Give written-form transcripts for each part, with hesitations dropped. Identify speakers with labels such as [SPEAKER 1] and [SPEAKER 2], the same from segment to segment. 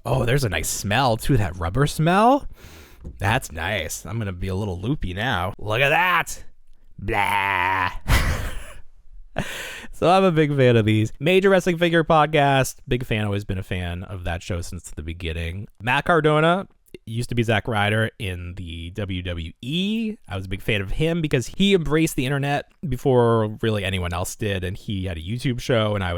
[SPEAKER 1] Oh, there's a nice smell too. That rubber smell. That's nice. I'm going to be a little loopy now. Look at that. Blah. So I'm a big fan of these. Major Wrestling Figure Podcast. Big fan. Always been a fan of that show since the beginning. Matt Cardona used to be Zack Ryder in the WWE. I was a big fan of him because he embraced the internet before really anyone else did, and he had a YouTube show, and I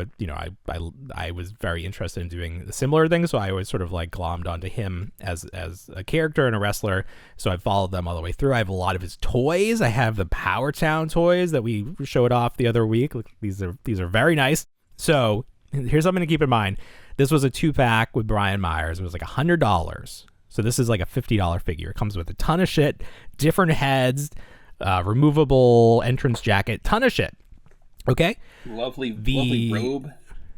[SPEAKER 1] was very interested in doing a similar thing, so I always sort of like glommed onto him as a character and a wrestler, so I followed them all the way through. I have a lot of his toys. I have the PowerTown toys that we showed off the other week. Look, these are very nice. So here's something to keep in mind. This was a 2-pack with Brian Myers. It was like $100. So this is like a $50 figure. It comes with a ton of shit, different heads, removable entrance jacket, ton of shit. Okay?
[SPEAKER 2] Lovely robe.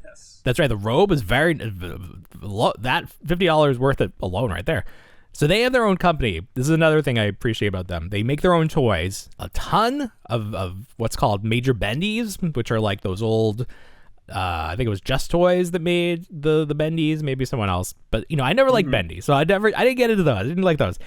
[SPEAKER 2] Yes.
[SPEAKER 1] That's right. The robe is very, that $50 worth it alone right there. So they have their own company. This is another thing I appreciate about them. They make their own toys, a ton of what's called major bendies, which are like those old, I think it was Just Toys that made the bendies, maybe someone else. But, I never liked bendies, so I didn't get into those. I didn't like those.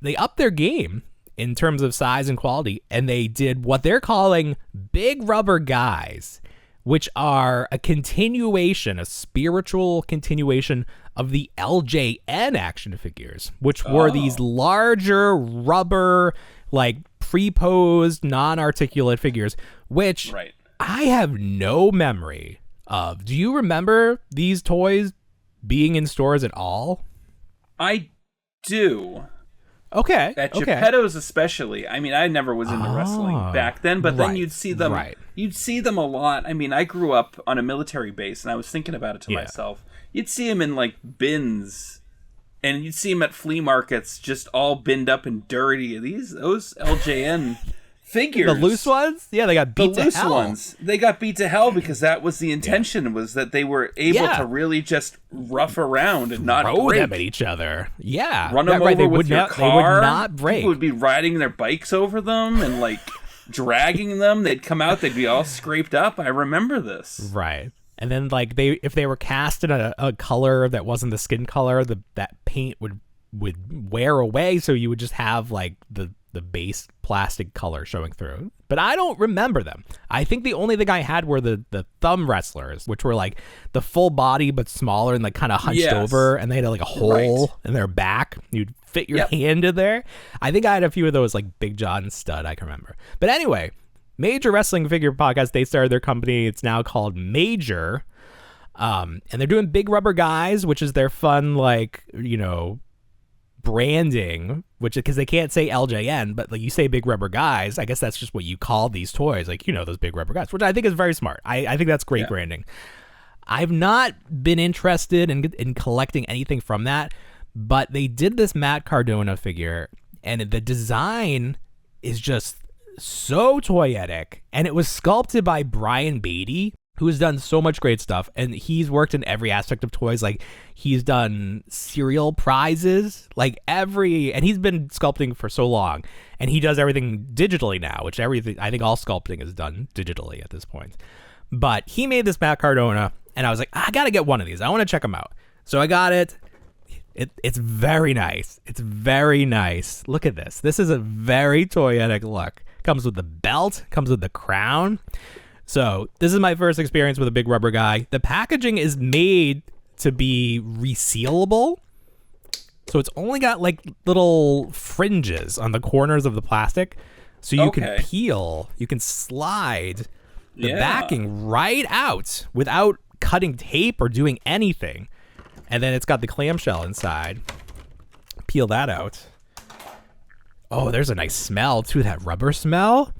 [SPEAKER 1] They upped their game in terms of size and quality, and they did what they're calling Big Rubber Guys, which are a spiritual continuation of the LJN action figures, which were these larger rubber, like pre-posed, non-articulate figures, which I have no memory of. Do you remember these toys being in stores at all?
[SPEAKER 2] I do.
[SPEAKER 1] Okay.
[SPEAKER 2] At Geppetto's especially. I mean, I never was into wrestling back then, but then you'd see them. You'd see them a lot. I mean, I grew up on a military base, and I was thinking about it to myself. You'd see them in like bins, and you'd see them at flea markets, just all binned up and dirty. Those LJN figures,
[SPEAKER 1] the loose ones, they got beat to hell. The loose ones,
[SPEAKER 2] they got beat to hell because that was the intention, was that they were able to really just rough around and not
[SPEAKER 1] throw
[SPEAKER 2] break
[SPEAKER 1] them at each other. Yeah,
[SPEAKER 2] run them over with your car.
[SPEAKER 1] They would not break.
[SPEAKER 2] People would be riding their bikes over them and like dragging them. They'd come out. They'd be all scraped up. I remember this.
[SPEAKER 1] Right. And then like if they were cast in a color that wasn't the skin color, that paint would wear away. So you would just have like the base plastic color showing through. But I don't remember them. I think the only thing I had were the thumb wrestlers, which were like the full body but smaller and like kind of hunched over, and they had like a hole in their back. You'd fit your hand in there. I think I had a few of those, like Big John Stud, I can remember. But anyway, Major Wrestling Figure Podcast, they started their company. It's now called Major. And they're doing Big Rubber Guys, which is their fun, like, branding, which because they can't say LJN, but like you say Big Rubber Guys, I guess that's just what you call these toys, like those Big Rubber Guys, which I think is very smart. I think that's great branding. I've not been interested in collecting anything from that, but they did this Matt Cardona figure, and the design is just so toyetic, and it was sculpted by Brian Beatty, who has done so much great stuff, and he's worked in every aspect of toys. Like, he's done cereal prizes, and he's been sculpting for so long, and he does everything digitally now, I think all sculpting is done digitally at this point. But he made this Matt Cardona, and I was like, I gotta get one of these. I want to check them out. So I got it. It's very nice. It's very nice. Look at this. This is a very toyetic look. Comes with the belt, comes with the crown. So this is my first experience with a Big Rubber Guy. The packaging is made to be resealable. So it's only got like little fringes on the corners of the plastic. So you can peel, you can slide the backing right out without cutting tape or doing anything. And then it's got the clamshell inside. Peel that out. Oh, there's a nice smell too, that rubber smell.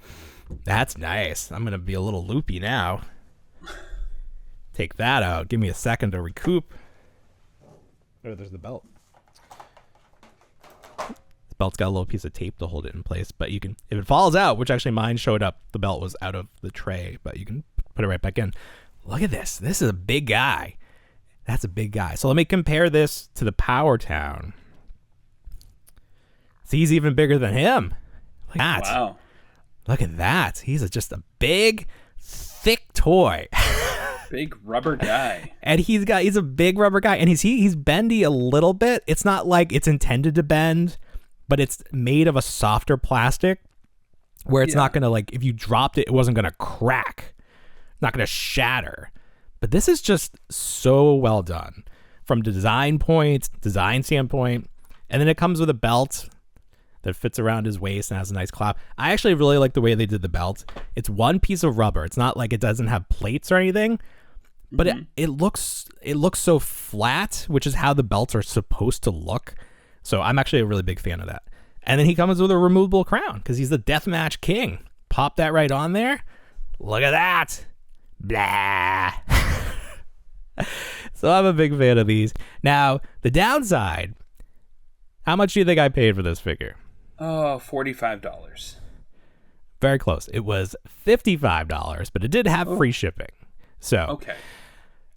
[SPEAKER 1] That's nice. I'm going to be a little loopy now. Take that out. Give me a second to recoup. Oh, there's the belt. The belt's got a little piece of tape to hold it in place, but you can, if it falls out, which actually mine showed up, the belt was out of the tray, but you can put it right back in. Look at this. This is a big guy. That's a big guy. So let me compare this to the PowerTown. See, he's even bigger than him. Look at that. Wow. Look at that. He's just a big, thick toy.
[SPEAKER 2] Big rubber guy.
[SPEAKER 1] And he's a big rubber guy, and he's bendy a little bit. It's not like it's intended to bend, but it's made of a softer plastic where it's not gonna, like, if you dropped it, it wasn't gonna crack, not gonna shatter. But this is just so well done from design standpoint. And then it comes with a belt that fits around his waist and has a nice clasp. I actually really like the way they did the belt. It's one piece of rubber. It's not like it doesn't have plates or anything, but it looks so flat, which is how the belts are supposed to look. So I'm actually a really big fan of that. And then he comes with a removable crown because he's the deathmatch king. Pop that right on there. Look at that. Blah. So I'm a big fan of these. Now, the downside, how much do you think I paid for this figure?
[SPEAKER 2] Oh, $45.
[SPEAKER 1] Very close. It was $55, but it did have free shipping. So
[SPEAKER 2] okay,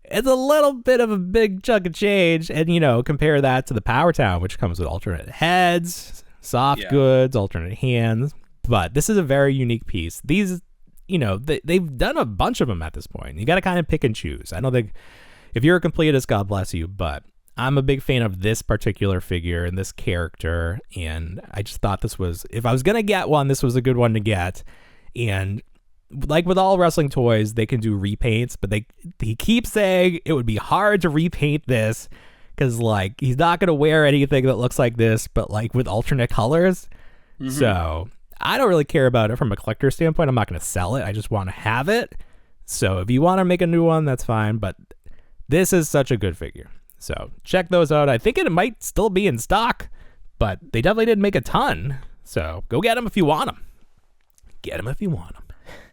[SPEAKER 1] it's a little bit of a big chunk of change. And, compare that to the PowerTown, which comes with alternate heads, soft goods, alternate hands. But this is a very unique piece. These, they've done a bunch of them at this point. You got to kind of pick and choose. I don't think, if you're a completist, God bless you, but I'm a big fan of this particular figure and this character, and I just thought this was, if I was going to get one, this was a good one to get. And like with all wrestling toys, they can do repaints, but he keeps saying it would be hard to repaint this because, like, he's not going to wear anything that looks like this, but, like, with alternate colors. Mm-hmm. So I don't really care about it from a collector standpoint. I'm not going to sell it. I just want to have it. So if you want to make a new one, that's fine, but this is such a good figure. So check those out. I think it might still be in stock, but they definitely didn't make a ton. So go get them if you want them. Get them if you want them.